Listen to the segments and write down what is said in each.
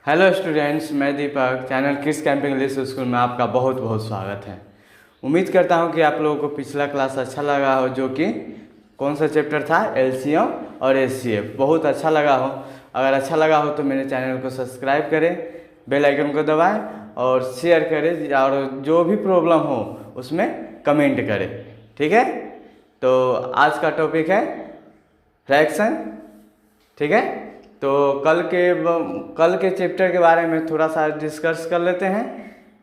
Hello students, मैं Deepak. Channel kids camping English school में आपका बहुत बहुत स्वागत है। उम्मीद करता हूं कि आप लोगों को पिछला क्लास अच्छा लगा हो, जो कि कौन सा चैप्टर था, एलसीएम और एचसीएफ। बहुत अच्छा लगा हो। अगर अच्छा लगा हो तो मेरे चैनल को सब्सक्राइब करें, बेल आइकन को दबाएं और शेयर करें, और जो भी प्रॉब्लम हो उसमें कमेंट करें। ठीक है, तो आज का टॉपिक है फ्रैक्शन। ठीक है, तो कल के चैप्टर के बारे में थोड़ा सा डिस्कस कर लेते हैं।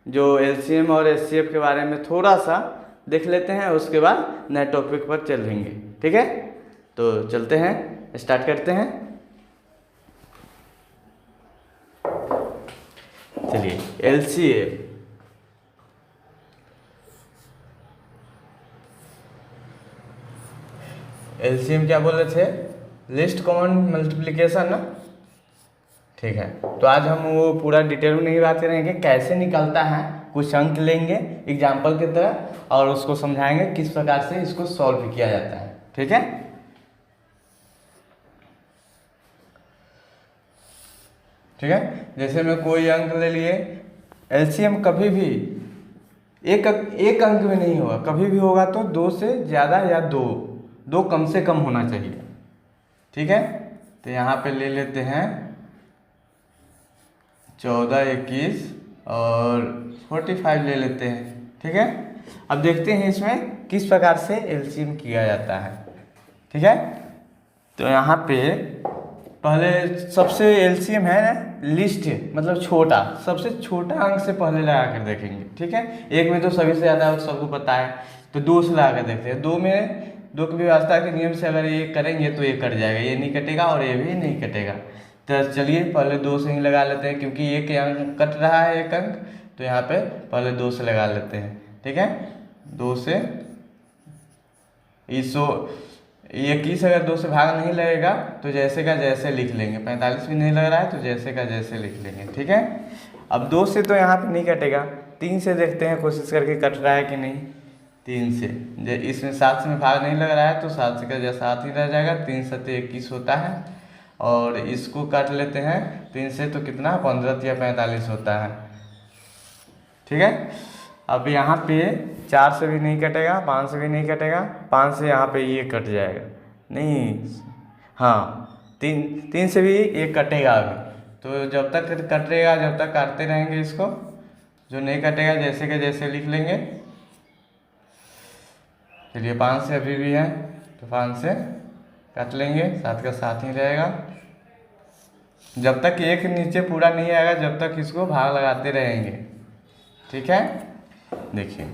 जो एलसीएम और एचसीएफ के बारे में थोड़ा सा देख लेते हैं, उसके बाद नए टॉपिक पर चलेंगे। ठीक है, तो चलते हैं, स्टार्ट करते हैं। चलिए, एलसीएम। एलसीएम क्या बोल रहे थे? लिस्ट कॉमन मल्टीप्लिकेशन ना। ठीक है, तो आज हम वो पूरा डिटेल में नहीं बात करेंगे, कैसे निकलता है। कुछ अंक लेंगे एग्जाम्पल की तरह और उसको समझाएंगे किस प्रकार से इसको सॉल्व किया जाता है। ठीक है, ठीक है। जैसे मैं कोई अंक ले लिए, एलसीएम कभी भी एक अंक में नहीं होगा। कभी भी होगा तो दो से ज़्यादा या दो कम से कम होना चाहिए। ठीक है, तो यहाँ पे ले लेते हैं 14, 21 और 45 ले लेते हैं। ठीक है, अब देखते हैं इसमें किस प्रकार से एलसीएम किया जाता है। ठीक है, तो यहाँ पे पहले सबसे एलसीएम है ना, लिस्ट मतलब छोटा, सबसे छोटा अंक से पहले लगा कर देखेंगे। ठीक है, एक में तो सभी से ज़्यादा है, सबको पता है, तो दो से लगा कर देखते हैं। दो की व्यवस्था के नियम से अगर ये करेंगे तो ये कट जाएगा, ये नहीं कटेगा और ये भी नहीं कटेगा। तो चलिए पहले दो से ही लगा लेते हैं, क्योंकि एक अंक कट रहा है, एक अंक, तो यहाँ पे पहले दो से लगा लेते हैं। ठीक है, दो से इसो 21 अगर दो से भाग नहीं लगेगा तो जैसे का जैसे लिख लेंगे। 45 भी नहीं लग रहा है तो जैसे का जैसे लिख लेंगे। ठीक है, अब दो से तो यहाँ पे नहीं कटेगा, तीन से देखते हैं कोशिश करके कट रहा है कि नहीं। तीन से इसमें 7 से में भाग नहीं लग रहा है तो 7 से का जैसा 7 ही रह जाएगा। 3 7 21 होता है, और इसको काट लेते हैं 3 से तो कितना, 15 या 45 होता है। ठीक है, अब यहाँ पे 4 से भी नहीं कटेगा, 5 से भी नहीं कटेगा, 5 से यहाँ पे ये कट जाएगा नहीं, हाँ, तीन से भी ये कटेगा अभी। तो जब तक कटेगा, जब तक काटते रहेंगे इसको, जो नहीं कटेगा जैसे के जैसे लिख लेंगे। चलिए 5 से अभी भी है तो 5 से काट लेंगे, 7 का 7 ही रहेगा। जब तक एक नीचे पूरा नहीं आएगा, जब तक इसको भाग लगाते रहेंगे। ठीक है, देखिए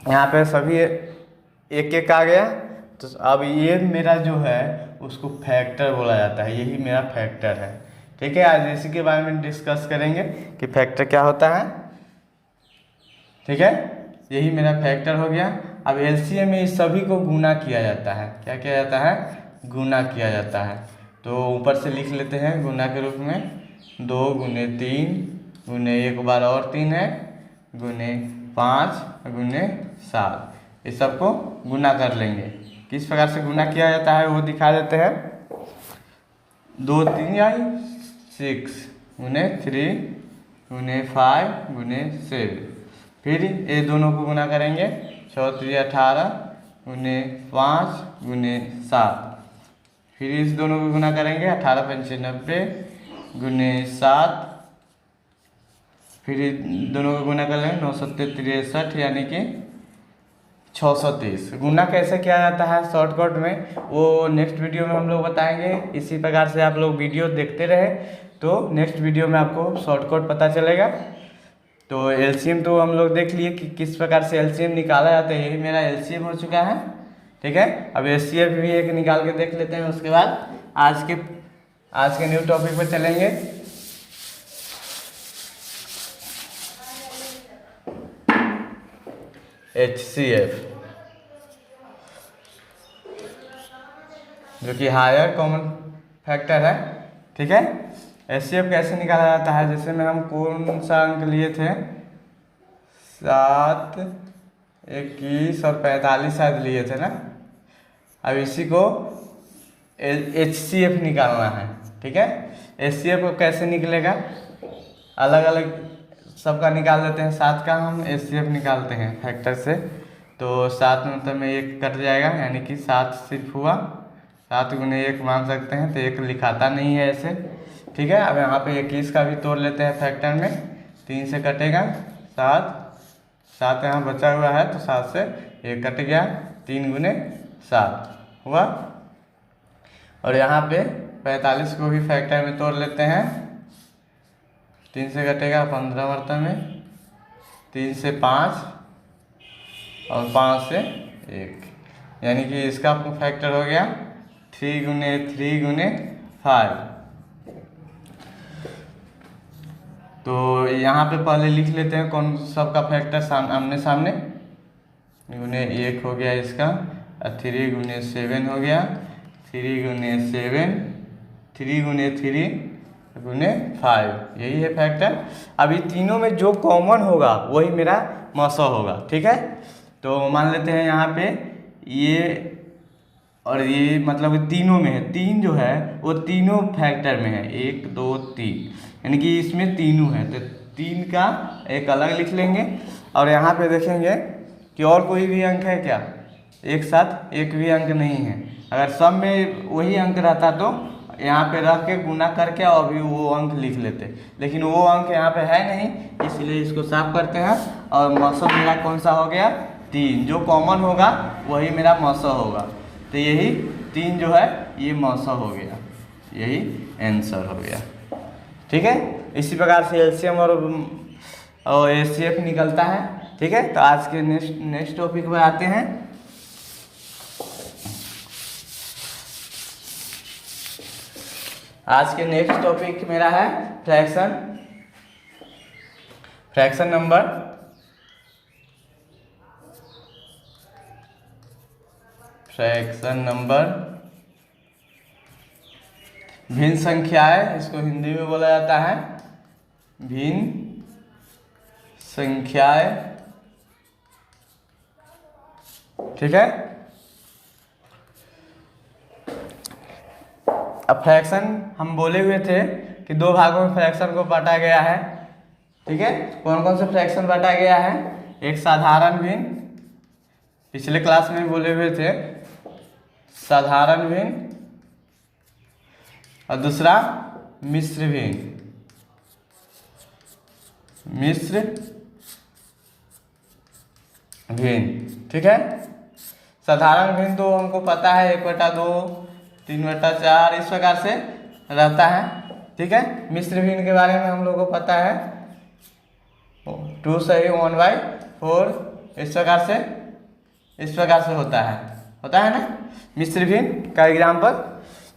यहाँ पे सभी एक एक आ गया, तो अब ये मेरा जो है उसको फैक्टर बोला जाता है, यही मेरा फैक्टर है। ठीक है, आज इसी के बारे में डिस्कस करेंगे कि फैक्टर क्या होता है। ठीक है, यही मेरा फैक्टर हो गया। अब एलसीएम में इस सभी को गुना किया जाता है। क्या किया जाता है? गुना किया जाता है। तो ऊपर से लिख लेते हैं गुना के रूप में, 2 गुने 3 गुने एक बार और 3 है, गुने 5 गुने 7, इस सबको गुना कर लेंगे। किस प्रकार से गुना किया जाता है वो दिखा देते हैं। 2 3 आई 6 गुने 3 गुने 5 गुने 7, फिर ये दोनों को गुना करेंगे। 6 3 18 गुने 5 गुने 7, फिर इस दोनों को गुना करेंगे। 18 पंचे 90 गुने 7, फिर दोनों को गुना कर लेंगे। 9 7 63, यानी कि 630। गुना कैसे किया जाता है शॉर्टकट में, वो नेक्स्ट वीडियो में हम लोग बताएंगे। इसी प्रकार से आप लोग वीडियो देखते रहे तो नेक्स्ट वीडियो में आपको शॉर्टकट पता चलेगा। तो एलसीएम तो हम लोग देख लिए कि किस प्रकार से एलसीएम निकाला जाता है, यही मेरा एलसीएम हो चुका है। ठीक है, अब एचसीएफ भी एक निकाल के देख लेते हैं, उसके बाद आज के न्यू टॉपिक पर चलेंगे। एचसीएफ, जो कि हायर कॉमन फैक्टर है। ठीक है, एचसीएफ कैसे निकाला जाता है, जैसे में हम कौन सा अंक लिए थे, 7 21 और 45 शायद लिए थे ना। अब इसी को एचसीएफ निकालना है। ठीक है, एचसीएफ को कैसे निकलेगा, अलग अलग सबका निकाल देते हैं। 7 का हम HCF निकालते हैं फैक्टर से, तो 7 मतलब में 1 कट जाएगा, यानी कि 7 सिर्फ हुआ। 7 गुने 1 मान सकते हैं, तो 1 लिखाता नहीं है ऐसे, ठीक है। अब यहाँ पे 21 का भी तोड़ लेते हैं फैक्टर में, 3 से कटेगा 7, 7 यहाँ बचा हुआ है, तो 7 से 1 कट गया, 3 गुने 7 हुआ। और यहाँ पे 45 को भी फैक्टर में तोड़ लेते हैं, 3 से कटेगा 15 बर्तन में, 3 से 5 और 5 से 1, यानी कि इसका फैक्टर हो गया 3 गुने 3 गुने 5। तो यहाँ पे पहले लिख लेते हैं कौन सबका फैक्टर आमने सामने। गुने 1 हो गया इसका, 3 गुने 7 हो गया, 3 गुने 7, 3 गुने 3 गुने 5, यही है फैक्टर। अभी तीनों में जो कॉमन होगा वही मेरा मौसा होगा, ठीक है। तो मान लेते हैं यहाँ पे ये और ये, मतलब तीनों में है, 3 जो है वो तीनों फैक्टर में है, 1 2 3, यानी कि इसमें तीनों है, तो 3 का एक अलग लिख लेंगे। और यहाँ पे देखेंगे कि और कोई भी अंक है क्या, एक साथ एक भी अंक नहीं है। अगर सब में वही अंक रहता तो यहाँ पे रख के गुना करके और भी वो अंक लिख लेते, लेकिन वो अंक यहाँ पे है नहीं, इसलिए इसको साफ करते हैं। और मौसम मेरा कौन सा हो गया, 3, जो कॉमन होगा वही मेरा मौसम होगा, तो यही 3 जो है ये मौसम हो गया, यही आंसर हो गया, ठीक है। इसी प्रकार से एलसीएम और एचसीएफ निकलता है, ठीक है। तो आज के नेक्स्ट टॉपिक पे आते हैं। आज के नेक्स्ट टॉपिक मेरा है फ्रैक्शन नंबर। फ्रैक्शन नंबर भिन्न संख्याएं, इसको हिंदी में बोला जाता है भिन्न संख्याएं, ठीक है। अब फ्रैक्शन हम बोले हुए थे कि 2 भागों में फ्रैक्शन को बांटा गया है, ठीक है। कौन कौन से फ्रैक्शन बांटा गया है, एक साधारण भिन्न, पिछले क्लास में बोले हुए थे साधारण भिन्न, और दूसरा मिश्र भिन्न, मिश्र भिन्न, ठीक है। साधारण भिन्न तो हमको पता है 1/2, 3/4 इस प्रकार से रहता है, ठीक है। मिश्र भिन्न के बारे में हम लोगों को पता है 2 सही 1/4, इस प्रकार से होता है ना मिश्र भिन्न का एग्जाम्पल।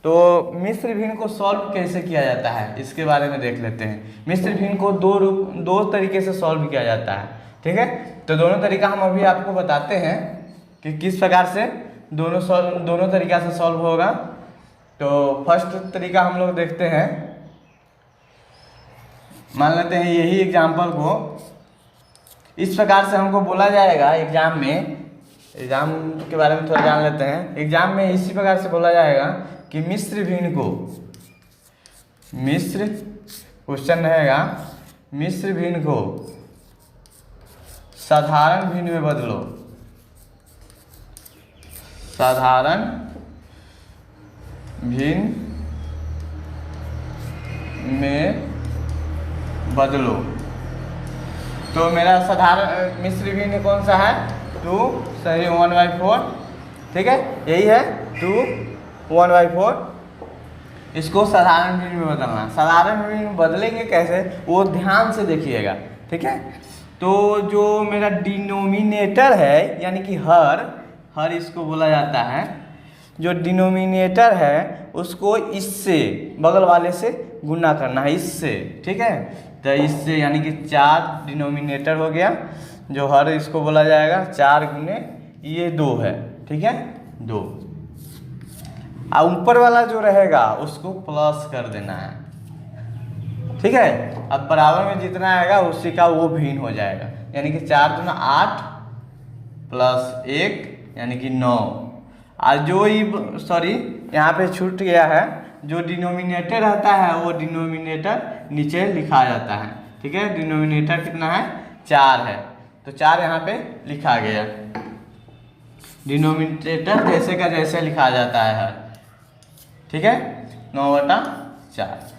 तो मिश्र भिन्न को सॉल्व कैसे किया जाता है इसके बारे में देख लेते हैं। मिश्र भिन्न को दो तरीके से सॉल्व किया जाता है, ठीक है। तो दोनों तरीका हम अभी आपको बताते हैं कि किस प्रकार से दोनों तरीका से सॉल्व होगा। तो फर्स्ट तरीका हम लोग देखते हैं, मान लेते हैं यही एग्जाम्पल को इस प्रकार से हमको बोला जाएगा एग्जाम के बारे में थोड़ा जान लेते हैं। एग्जाम में इसी प्रकार से बोला जाएगा कि मिश्र भिन्न को, क्वेश्चन रहेगा मिश्र भिन्न को साधारण भिन्न में बदलो, साधारण भिन्न में बदलो। तो मेरा साधारण मिश्र भिन्न कौन सा है, 2 सही 1/4, ठीक है। यही है 2 1/4, इसको साधारण भिन्न में बदलना। साधारण भिन्न में बदलेंगे कैसे वो ध्यान से देखिएगा, ठीक है। तो जो मेरा डिनोमिनेटर है यानी कि हर इसको बोला जाता है, जो डिनोमिनेटर है उसको इससे बगल वाले से गुना करना है, इससे, ठीक है। तो इससे यानी कि 4 डिनोमिनेटर हो गया, जो हर इसको बोला जाएगा 4 गुने ये 2 है, ठीक है 2। और ऊपर वाला जो रहेगा उसको प्लस कर देना है, ठीक है। अब बराबर में जितना आएगा उसी का वो भिन्न हो जाएगा, यानी कि 4 दूना 8 प्लस 1 यानी कि 9। और जो यहाँ पे छूट गया है, जो डिनोमिनेटर रहता है वो डिनोमिनेटर नीचे लिखा जाता है, ठीक है। डिनोमिनेटर कितना है, 4 है, तो 4 यहाँ पे लिखा गया। डिनोमिनेटर जैसे का जैसे लिखा जाता है हर, ठीक है, 9/4।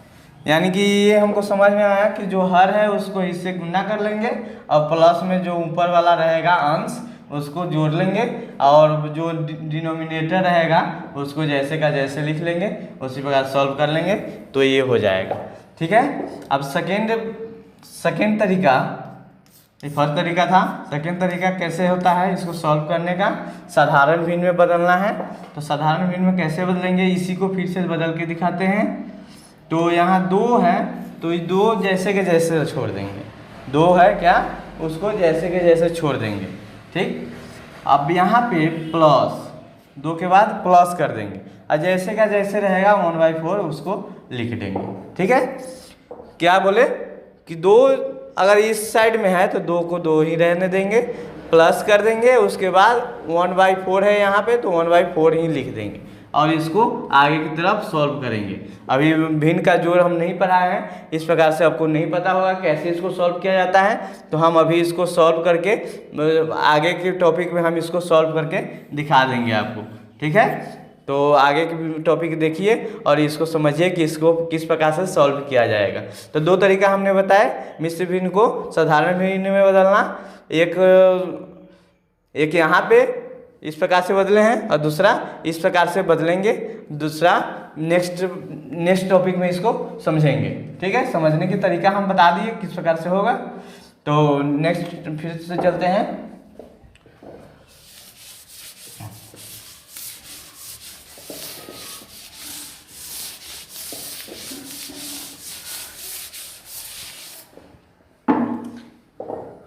यानी कि ये हमको समझ में आया कि जो हर है उसको इससे गुना कर लेंगे और प्लस में जो ऊपर वाला रहेगा अंश उसको जोड़ लेंगे और जो डिनोमिनेटर रहेगा उसको जैसे का जैसे लिख लेंगे, उसी प्रकार सॉल्व कर लेंगे तो ये हो जाएगा, ठीक है। अब सेकेंड तरीका, ये फर्स्ट तरीका था। सेकेंड तरीका कैसे होता है इसको सॉल्व करने का, साधारण भिन्न में बदलना है। तो साधारण भिन्न में कैसे बदलेंगे, इसी को फिर से बदल के दिखाते हैं। तो यहाँ 2 है तो ये 2 जैसे के जैसे छोड़ देंगे, 2 है क्या, उसको जैसे के जैसे छोड़ देंगे, ठीक। अब यहाँ पे प्लस 2 के बाद प्लस कर देंगे और जैसे का जैसे रहेगा 1/4 उसको लिख देंगे, ठीक है। क्या बोले कि 2 अगर इस साइड में है तो 2 को 2 ही रहने देंगे, प्लस कर देंगे, उसके बाद 1/4 है यहाँ पे तो 1/4 ही लिख देंगे और इसको आगे की तरफ सॉल्व करेंगे। अभी भिन्न का जोड़ हम नहीं पढ़ाए हैं, इस प्रकार से आपको नहीं पता होगा कैसे इसको सॉल्व किया जाता है, तो हम अभी इसको सॉल्व करके आगे के टॉपिक में हम इसको सॉल्व करके दिखा देंगे आपको, ठीक है। तो आगे की टॉपिक देखिए और इसको समझिए कि इसको किस प्रकार से सॉल्व किया जाएगा। तो 2 तरीका हमने बताए, मिश्र भिन्न को साधारण भिन्न में बदलना, एक यहाँ पे इस प्रकार से बदले हैं और दूसरा इस प्रकार से बदलेंगे, दूसरा नेक्स्ट टॉपिक में इसको समझेंगे, ठीक है। समझने की तरीका हम बता दिए किस प्रकार से होगा। तो नेक्स्ट फिर से चलते हैं।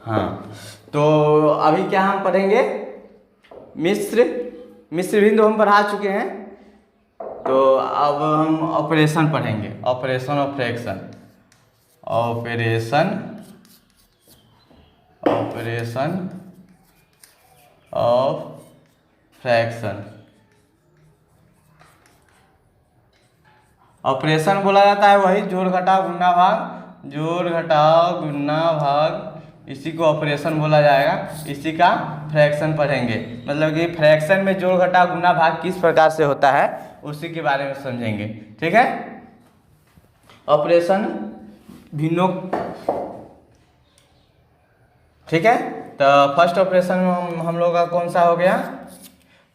हाँ, तो अभी क्या हम पढ़ेंगे, मिश्र भिन्न हम पढ़ा चुके हैं, तो अब हम ऑपरेशन पढ़ेंगे, operation of fraction, operation of fraction. Operation बोला जाता है वही जोड़ घटाव गुणा भाग, जोड़ घटाव गुणा भाग, इसी को ऑपरेशन बोला जाएगा। इसी का फ्रैक्शन पढ़ेंगे, मतलब कि फ्रैक्शन में जोड़ घटाव गुणा भाग किस प्रकार से होता है उसी के बारे में समझेंगे, ठीक है। ऑपरेशन भिन्नों, ठीक है। तो फर्स्ट ऑपरेशन हम लोग का कौन सा हो गया,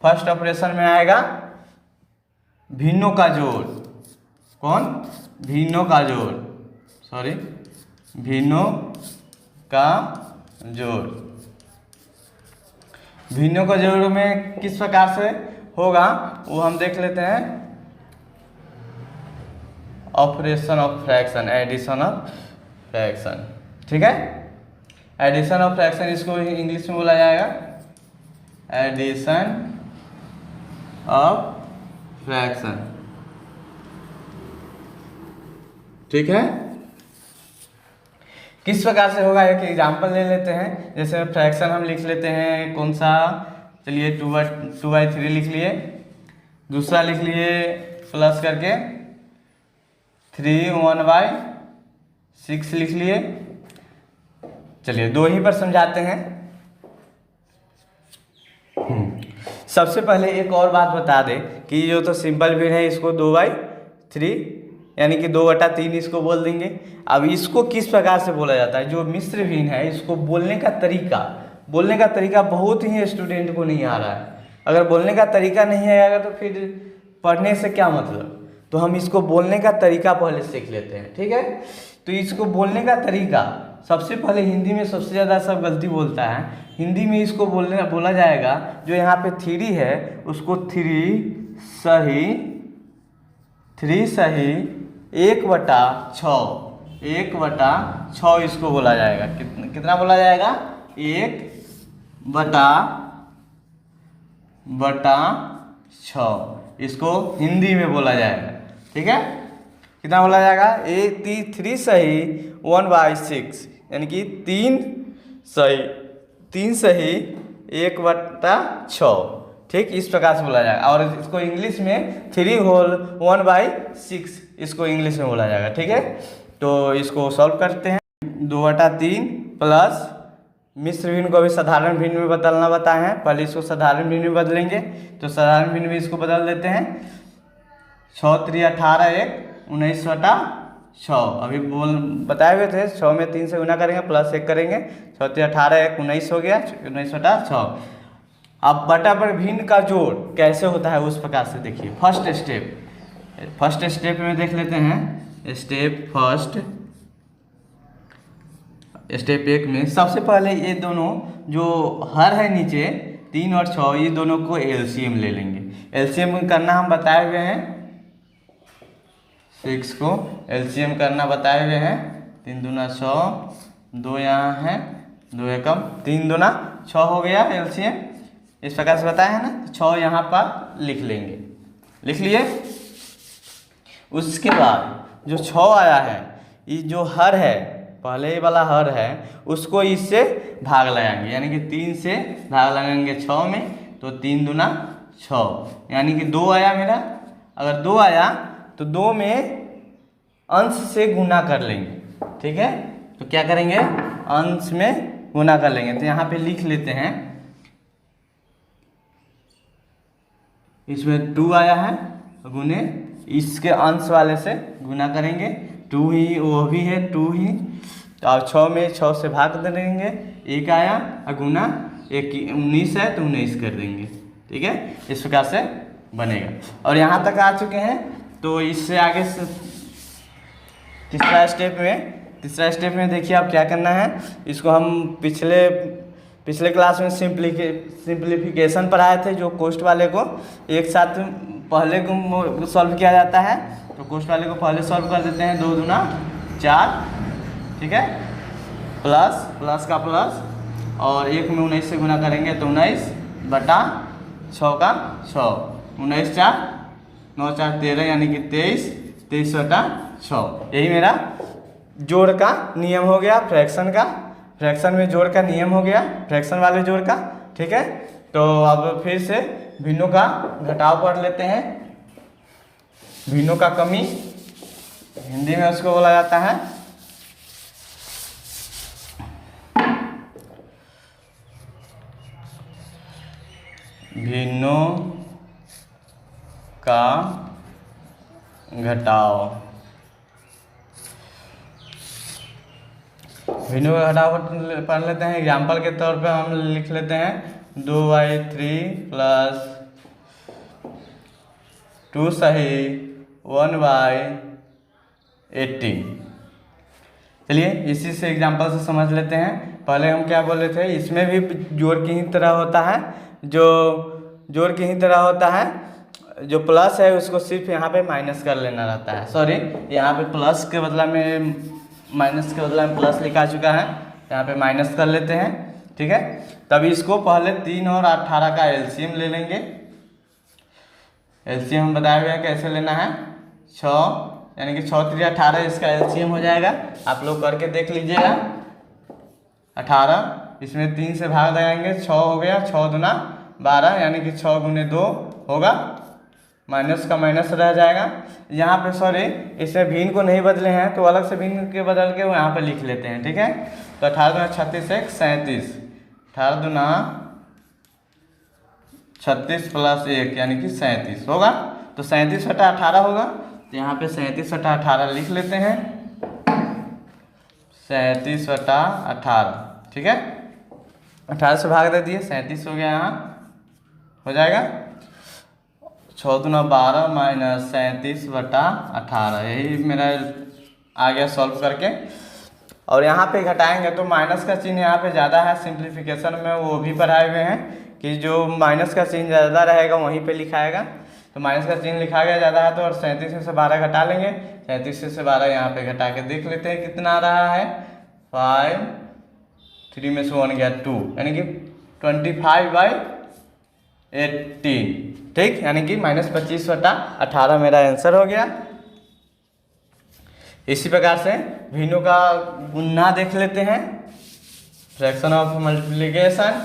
फर्स्ट ऑपरेशन में आएगा भिन्नों का जोड़, कौन, भिन्नों का जोड़, सॉरी भिन्नों का जोड़। भिन्नों का जोड़ में किस प्रकार से होगा वो हम देख लेते हैं। Operation of fraction, addition of fraction, ठीक है। एडिशन ऑफ फ्रैक्शन इसको इंग्लिश में बोला जाएगा एडिशन ऑफ फ्रैक्शन, ठीक है। किस प्रकार से होगा एक एग्जांपल ले लेते हैं। जैसे फ्रैक्शन हम लिख लेते हैं कौन सा, चलिए 2/3 लिख लिए, दूसरा लिख लिए प्लस करके 3 1/6 लिख लिए। चलिए 2 ही पर समझाते हैं। सबसे पहले एक और बात बता दें कि जो तो सिंपल भिन्न है इसको 2/3 यानी कि 2/3 इसको बोल देंगे। अब इसको किस प्रकार से बोला जाता है, जो मिश्र भिन्न है इसको बोलने का तरीका बहुत ही स्टूडेंट को नहीं आ रहा है। अगर बोलने का तरीका नहीं आएगा तो फिर पढ़ने से क्या मतलब, तो हम इसको बोलने का तरीका पहले सीख लेते हैं, ठीक है। तो इसको बोलने का तरीका सबसे पहले, हिंदी में सबसे ज़्यादा सब गलती बोलता है, हिंदी में इसको बोला जाएगा जो यहाँ पे 3 है उसको 3 सही 1/6 इसको बोला जाएगा। कितना बोला जाएगा, 1/6 इसको हिंदी में बोला जाएगा, ठीक है। कितना बोला जाएगा, 3 सही 1/6 यानी कि 3 सही 1/6, ठीक, इस प्रकार से बोला जाएगा। और इसको इंग्लिश में 3 होल 1/6 इसको इंग्लिश में बोला जाएगा, ठीक है। तो इसको सॉल्व करते हैं। 2/3 प्लस मिश्र भिन्न को भी साधारण भिन्न में बदलना बताए हैं। पहले इसको साधारण भिन्न में बदलेंगे, तो साधारण भिन्न में इसको बदल देते हैं। 6 3 18 1 19/6 अभी बताए हुए थे। 6 में 3 से गुना करेंगे प्लस 1 करेंगे, 6 3 18 1 19 हो गया, 19/6। अब बटा पर भिन्न का जोड़ कैसे होता है उस प्रकार से देखिए। फर्स्ट स्टेप में देख लेते हैं। स्टेप 1 में सबसे पहले ये दोनों जो हर है नीचे 3 और 6, ये दोनों को एलसीएम ले लेंगे। एलसीएम करना हम बताए हुए हैं, 6 को एलसीएम करना बताए हुए हैं। 3 दूना 6, 2 यहाँ है, 2 एकम 3 दूना 6 हो गया एलसीएम। इस प्रकार से बताया है ना, 6 यहाँ पर लिख लेंगे। लिख लिए। उसके बाद जो 6 आया है, ये जो हर है, पहले वाला हर है, उसको इससे भाग लगाएंगे, यानी कि 3 से भाग लगाएंगे 6 में, तो 3 दूना 6, यानी कि 2 आया मेरा। अगर 2 आया तो 2 में अंश से गुना कर लेंगे, ठीक है। तो क्या करेंगे, अंश में गुना कर लेंगे। तो यहाँ पे लिख लेते हैं, इसमें 2 आया है, गुने इसके अंश वाले से गुना करेंगे। 2 ही वो भी है, 2 ही। तो अब 6 में 6 से भाग दे देंगे, 1 आया, और गुना 1 19 है तो 19 कर देंगे, ठीक है। इस प्रकार से बनेगा। और यहाँ तक आ चुके हैं, तो इससे आगे से तीसरा स्टेप में देखिए आप क्या करना है। इसको हम पिछले क्लास में सिंप्लीफिकेशन पढ़ाए थे, जो कोष्ट वाले को एक साथ पहले को सॉल्व किया जाता है। तो कोष्ट वाले को पहले सॉल्व कर देते हैं। 2 दूना 4, ठीक है, प्लस का प्लस, और 1 में 19 से गुना करेंगे तो 19/6 का 6, 19 4 9 4 13, यानी कि 23/6। यही मेरा जोड़ का नियम हो गया, फ्रैक्शन में जोड़ का नियम हो गया, फ्रैक्शन वाले जोड़ का, ठीक है। तो अब फिर से भिन्नों का घटाव पढ़ लेते हैं। भिन्नों का कमी हिंदी में उसको बोला जाता है भिन्नों का घटाव। भिन्नों का घटाव पढ़ लेते हैं। एग्जाम्पल के तौर पे हम लिख लेते हैं 2/3 प्लस 2 सही 1/18। चलिए इसी से एग्जाम्पल से समझ लेते हैं। पहले हम क्या बोले थे, इसमें भी जोड़ की ही तरह होता है, जोड़ की ही तरह होता है। जो प्लस है उसको सिर्फ यहाँ पे माइनस कर लेना रहता है। सॉरी, यहाँ पे प्लस के बदला में माइनस के बदला में प्लस लिखा चुका है, यहाँ पे माइनस कर लेते हैं, ठीक है। तभी इसको पहले 3 और 18 का एलसीएम ले लेंगे। एलसीएम हम बताए हुए हैं कैसे लेना है। 6 यानी कि 6 3 18, इसका एलसीएम हो जाएगा। आप लोग करके देख लीजिएगा। 18, इसमें 3 से भाग लगाएंगे, 6 हो गया, 6 दूना 12, यानी कि 6 गुने 2 होगा, माइनस का माइनस रह जाएगा। यहाँ पे सॉरी, इसमें भिन्न को नहीं बदले हैं, तो अलग से भिन्न के बदल के वो यहाँ पे लिख लेते हैं, ठीक है। तो 18 दूना 36 1 37, 18 दूना 36 प्लस 1 यानी कि 37 होगा। तो 37/18 होगा। तो यहाँ पे 37/18 लिख लेते हैं, 37/18, ठीक है। 18 से भाग दे दिए, 37 हो गया, यहाँ हो जाएगा 6 दूना 12 माइनस 37/18। यही मेरा आ गया सॉल्व करके। और यहाँ पे घटाएंगे तो माइनस का चिन्ह यहाँ पे ज़्यादा है। सिंप्लीफिकेशन में वो भी पढ़ाए हुए हैं कि जो माइनस का चिन्ह ज़्यादा रहेगा वहीं पे लिखाएगा। तो माइनस का चिन्ह लिखा गया ज़्यादा है, तो और 37 से 12 घटा लेंगे। 37 से 12 यहाँ पे घटा के देख लेते हैं कितना आ रहा है। 5 3 में से 1 गया 2, यानी कि 25/18, ठीक, यानी कि -25/18 मेरा आंसर हो गया। इसी प्रकार से भिन्नों का गुना देख लेते हैं। Fraction of multiplication,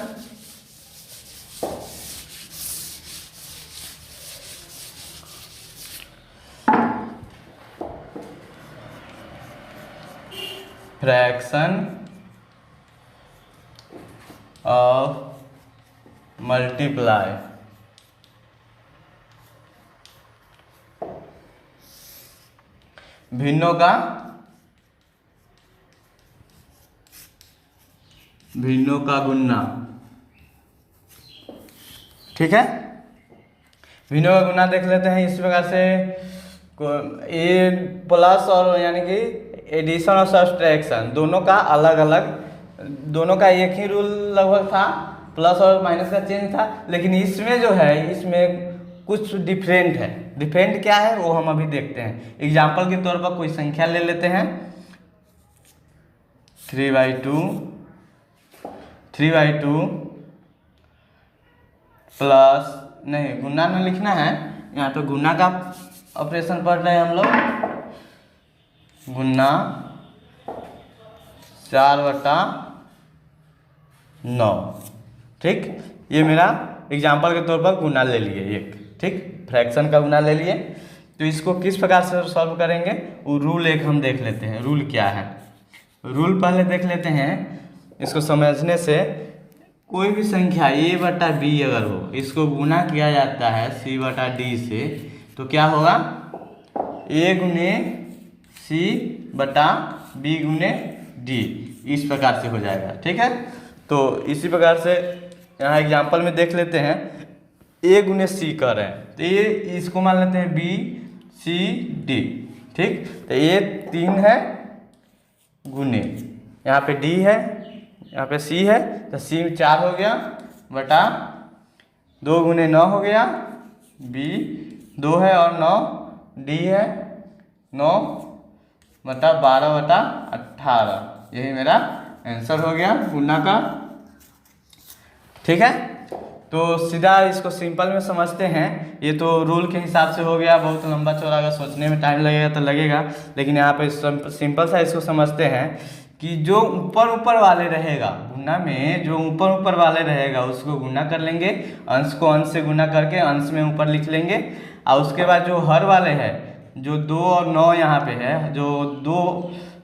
fraction of multiply. भिन्नों का गुणा। ठीक है, भिन्नों का गुणा देख लेते हैं इस प्रकार से। ए प्लस और यानी कि एडिशन और सब्सट्रैक्शन दोनों का अलग अलग, दोनों का एक ही रूल लगभग था, प्लस और माइनस का चेंज था। लेकिन इसमें जो है इसमें कुछ डिफरेंट है। डिफरेंट क्या है वो हम अभी देखते हैं। एग्जाम्पल के तौर पर कोई संख्या ले लेते हैं 3/2 प्लस, नहीं गुना न लिखना है, यहाँ पे गुना का ऑपरेशन पढ़ रहे हैं हम लोग। गुना 4/9। ठीक, ये मेरा एग्जाम्पल के तौर पर गुना ले लिए एक। ठीक, फ्रैक्शन का गुना ले लिए। तो इसको किस प्रकार से सॉल्व करेंगे वो रूल एक हम देख लेते हैं। रूल क्या है, रूल पहले देख लेते हैं। इसको समझने से कोई भी संख्या a/b अगर हो, इसको गुना किया जाता है c/d से, तो क्या होगा a गुने c/b गुने d, इस प्रकार से हो जाएगा। ठीक है, तो इसी प्रकार से यहाँ एग्जाम्पल में देख लेते हैं। a गुने c कर रहे हैं तो ये इसको मान लेते हैं b c d। ठीक, तो ये 3 है गुने, यहाँ पे d है, यहाँ पे c है, तो c 4 हो गया बटा 2 गुने 9 हो गया, b 2 है और 9 d है 9 बटा 12/18। यही मेरा आंसर हो गया गुना का। ठीक है, तो सीधा इसको सिंपल में समझते हैं। ये तो रूल के हिसाब से हो गया, बहुत लंबा चौड़ा, अगर सोचने में टाइम लगेगा तो लगेगा, लेकिन यहाँ पे सिंपल सा इसको समझते हैं कि जो ऊपर वाले रहेगा गुना में, जो ऊपर वाले रहेगा उसको गुना कर लेंगे, अंश को अंश से गुना करके अंश में ऊपर लिख लेंगे। और उसके बाद जो हर वाले है, जो 2 और 9 यहाँ पे है, जो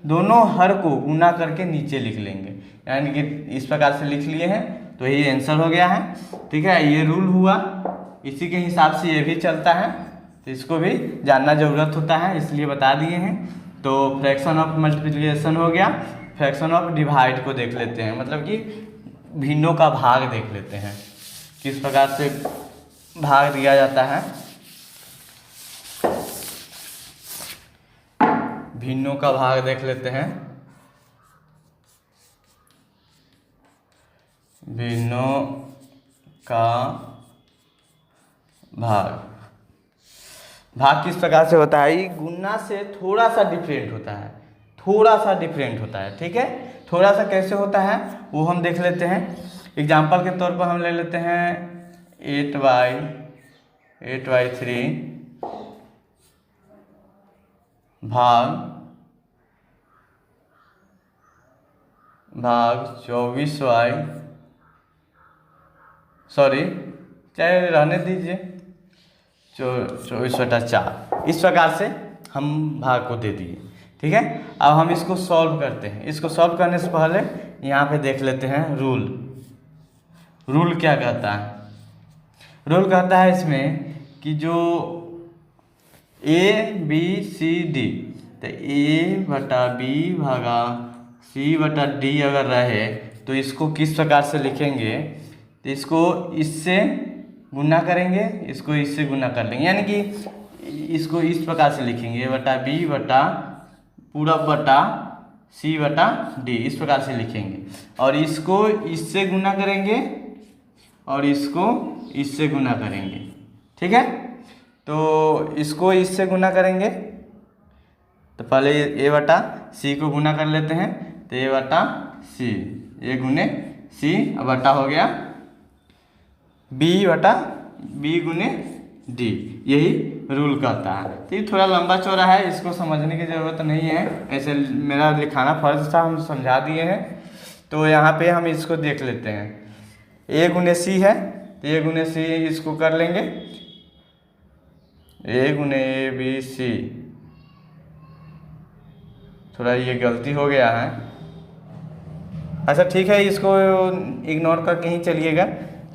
दोनों हर को गुना करके नीचे लिख लेंगे, यानी कि इस प्रकार से लिख लिए हैं, तो ये आंसर हो गया है। ठीक है, ये रूल हुआ, इसी के हिसाब से ये भी चलता है, तो इसको भी जानना ज़रूरत होता है, इसलिए बता दिए हैं। तो फ्रैक्शन ऑफ मल्टीप्लिकेशन हो गया। फ्रैक्शन ऑफ डिवाइड को देख लेते हैं, मतलब कि भिन्नों का भाग देख लेते हैं, किस प्रकार से भाग दिया जाता है। भिन्नों का भाग देख लेते हैं। भिन्नों का भाग किस प्रकार से होता है, ये गुना से थोड़ा सा डिफरेंट होता है। ठीक है, थोड़ा सा कैसे होता है वो हम देख लेते हैं। एग्जाम्पल के तौर पर हम ले लेते हैं 8/3 भाग 24y, सॉरी चाहे रहने दीजिए, 24/4, इस प्रकार से हम भाग को दे दिए। ठीक है, अब हम इसको सॉल्व करते हैं। इसको सॉल्व करने से पहले यहाँ पे देख लेते हैं रूल। रूल क्या कहता है, रूल कहता है इसमें कि जो a b c d, तो a/b भागा c/d अगर रहे तो इसको किस प्रकार से लिखेंगे, तो इसको इससे गुना करेंगे, इसको इससे गुना कर लेंगे, यानी कि इसको इस प्रकार से लिखेंगे a/b बटा पूरा बटा c/d, इस प्रकार से लिखेंगे। और इसको इससे गुना करेंगे और इसको इससे गुना करेंगे। ठीक है, तो इसको इससे गुना करेंगे, तो पहले a/c को गुना कर लेते हैं, तो a/c, ये गुने c बटा हो गया b गुने d, यही रूल कहता है। तो ये थोड़ा लंबा चौड़ा है, इसको समझने की ज़रूरत नहीं है, ऐसे मेरा लिखाना फर्ज था, हम समझा दिए हैं। तो यहाँ पे हम इसको देख लेते हैं। a गुने c है, तो a गुने c इसको कर लेंगे, a गुने a b c थोड़ा ये गलती हो गया है। अच्छा ठीक है, इसको इग्नोर करके ही चलिएगा,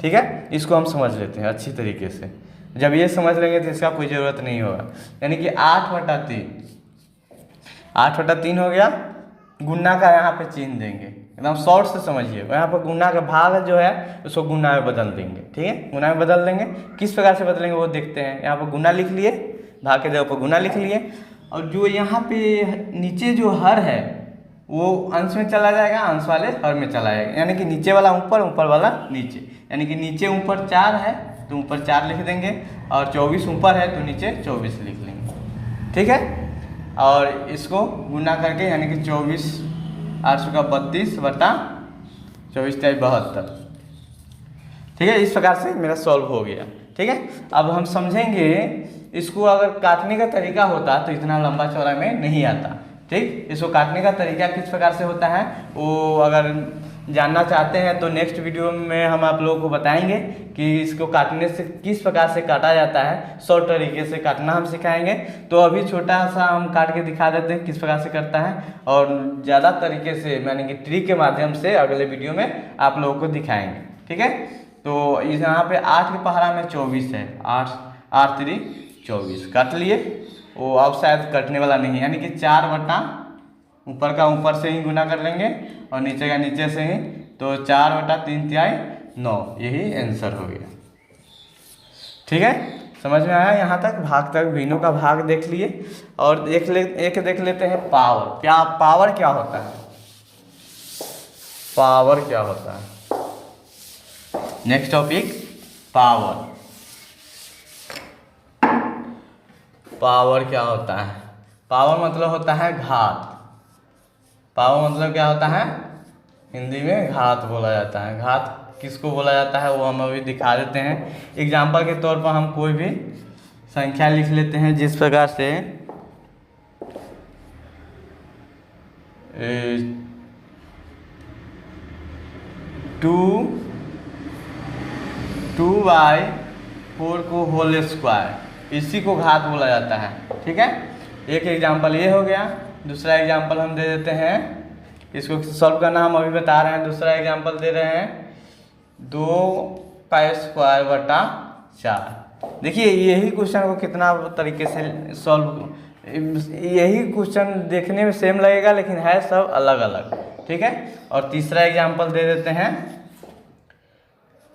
ठीक है। इसको हम समझ लेते हैं अच्छी तरीके से। जब ये समझ लेंगे तो इसका कोई ज़रूरत नहीं होगा। यानी कि 8/3, 8/3 हो गया। गुना का यहाँ पे चिन्ह देंगे, एकदम शॉर्ट से समझिए। यहाँ पर गुना का भाग जो है उसको गुना में बदल देंगे, ठीक है। गुना में बदल देंगे, किस प्रकार से बदलेंगे वो देखते हैं। यहाँ पर गुना लिख लिए, भाग के जगह पर गुना लिख लिए, और जो यहाँ पे नीचे जो हर है वो अंश में चला जाएगा, अंश वाले हर में चला जाएगा। यानी कि नीचे वाला ऊपर, ऊपर वाला नीचे। यानी कि नीचे ऊपर 4 है तो ऊपर 4 लिख देंगे, और 24 ऊपर है तो नीचे 24 लिख लेंगे, ठीक है। और इसको गुना करके यानी कि 24 8 का 32 बटा 24 × 72, ठीक है। इस प्रकार से मेरा सॉल्व हो गया, ठीक है। अब हम समझेंगे इसको, अगर काटने का तरीका होता तो इतना लंबा चौड़ा में नहीं आता, ठीक। इसको काटने का तरीका किस प्रकार से होता है वो अगर जानना चाहते हैं तो नेक्स्ट वीडियो में हम आप लोगों को बताएंगे कि इसको काटने से किस प्रकार से काटा जाता है। शॉर्ट तरीके से काटना हम सिखाएंगे। तो अभी छोटा सा हम काट के दिखा देते हैं किस प्रकार से करता है, और ज़्यादा तरीके से यानी कि ट्रिक के माध्यम से अगले वीडियो में आप लोगों को दिखाएंगे, ठीक है। तो इस यहाँ पे 8 के पहाड़ा में 24 है, 8 8 3 24 काट लिए। वो अब शायद कटने वाला नहीं है, यानी कि 4 बटा ऊपर का ऊपर से ही गुना कर लेंगे और नीचे का नीचे से ही, तो 4/3 9, यही आंसर हो गया, ठीक है। समझ में आया यहाँ तक, भाग तक भिन्नों का भाग देख लिए। और देख लेते हैं पावर। पावर क्या होता है, पावर क्या होता है। Next topic power. पावर क्या होता है। पावर मतलब होता है घात। पावर मतलब क्या होता है, हिंदी में घात बोला जाता है। घात किसको बोला जाता है वो हम अभी दिखा देते हैं। एग्जाम्पल के तौर पर हम कोई भी संख्या लिख लेते हैं, जिस प्रकार से 2/4 को होल स्क्वायर, इसी को घात बोला जाता है, ठीक है। एक एग्जाम्पल ये हो गया। दूसरा एग्जाम्पल हम दे देते हैं, इसको सॉल्व करना हम अभी बता रहे हैं। दूसरा एग्जाम्पल दे रहे हैं 2π² / 4। देखिए यही क्वेश्चन को कितना तरीके से सॉल्व, यही क्वेश्चन देखने में सेम लगेगा लेकिन है सब अलग अलग, ठीक है। और तीसरा एग्जाम्पल दे देते हैं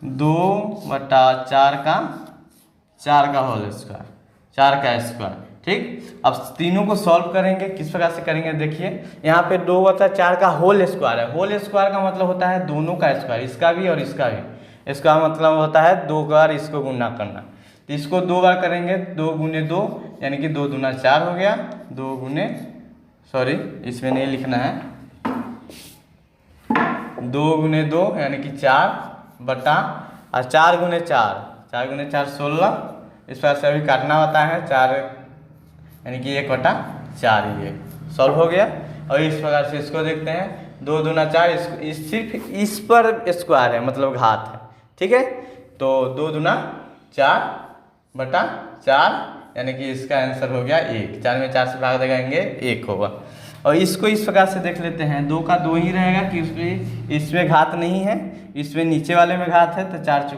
2/4 का 4 का होल स्क्वायर, 4 का स्क्वायर, ठीक। अब तीनों को सॉल्व करेंगे, किस प्रकार से करेंगे देखिए। यहाँ पे 2/4 का होल स्क्वायर है। होल स्क्वायर का मतलब होता है दोनों का स्क्वायर, इसका भी और इसका भी। इसका मतलब होता है 2 बार इसको गुना करना। तो इसको 2 बार करेंगे, 2 × 2 यानी कि 2 दूना 4 हो गया। 2 गुने, सॉरी इसमें नहीं लिखना है, 2 × 2 यानी कि 4 बटा, और 4 × 4, 4 × 4 16। इस प्रकार से अभी काटना होता है 4 यानी कि 1/4, ये सॉल्व हो गया। और इस प्रकार से इसको देखते हैं 2 दूना 4, सिर्फ इस पर स्क्वायर है मतलब घात है, ठीक है। तो 2 दूना 4/4 यानी कि इसका आंसर हो गया 1। 4 में 4 से भाग देंगे 1 होगा। और इसको इस प्रकार से देख लेते हैं, 2 का 2 ही रहेगा कि इसमें घात नहीं है, इसमें नीचे वाले में घात है। तो 4 ×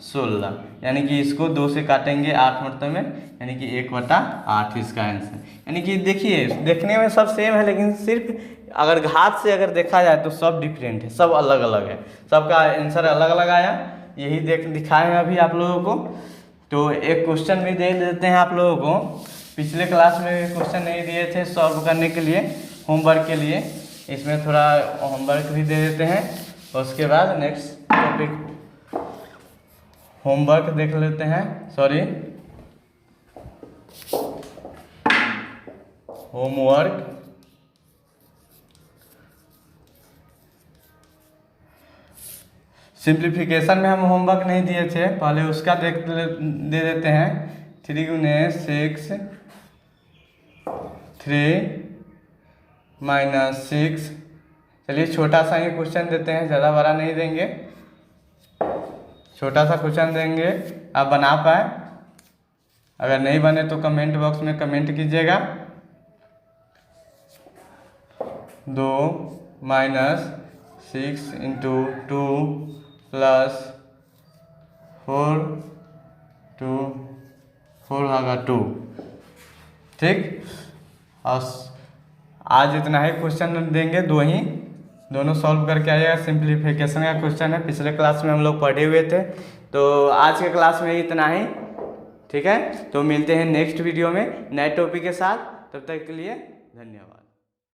16 यानी कि इसको 2 से काटेंगे 8 मरतबे में, यानी कि 1/8 इसका आंसर। यानी कि देखिए देखने में सब सेम है, लेकिन सिर्फ अगर घात से अगर देखा जाए तो सब डिफरेंट है, सब अलग अलग है, सबका आंसर अलग अलग आया। यही दिखाए हैं अभी आप लोगों को। तो एक क्वेश्चन भी दे देते हैं आप लोगों को। पिछले क्लास में क्वेश्चन नहीं दिए थे सॉल्व करने के लिए, होमवर्क के लिए, इसमें थोड़ा होमवर्क भी दे देते हैं। उसके बाद नेक्स्ट टॉपिक होमवर्क देख लेते हैं, सॉरी होमवर्क। सिंप्लीफिकेशन में हम होमवर्क नहीं दिए थे, पहले उसका दे देते हैं। 3 × 6 3 - 6। चलिए छोटा सा ही क्वेश्चन देते हैं, ज़्यादा बड़ा नहीं देंगे, छोटा सा क्वेश्चन देंगे, आप बना पाए। अगर नहीं बने तो कमेंट बॉक्स में कमेंट कीजिएगा। 2 माइनस 6 इंटू 2 प्लस 4 भागा 2। ठीक, और आज इतना ही क्वेश्चन देंगे, दोनों सॉल्व करके आइएगा। सिंप्लीफिकेशन का क्वेश्चन है, पिछले क्लास में हम लोग पढ़े हुए थे। तो आज के क्लास में इतना ही, ठीक है। तो मिलते हैं नेक्स्ट वीडियो में नए टॉपिक के साथ, तब तक के लिए धन्यवाद।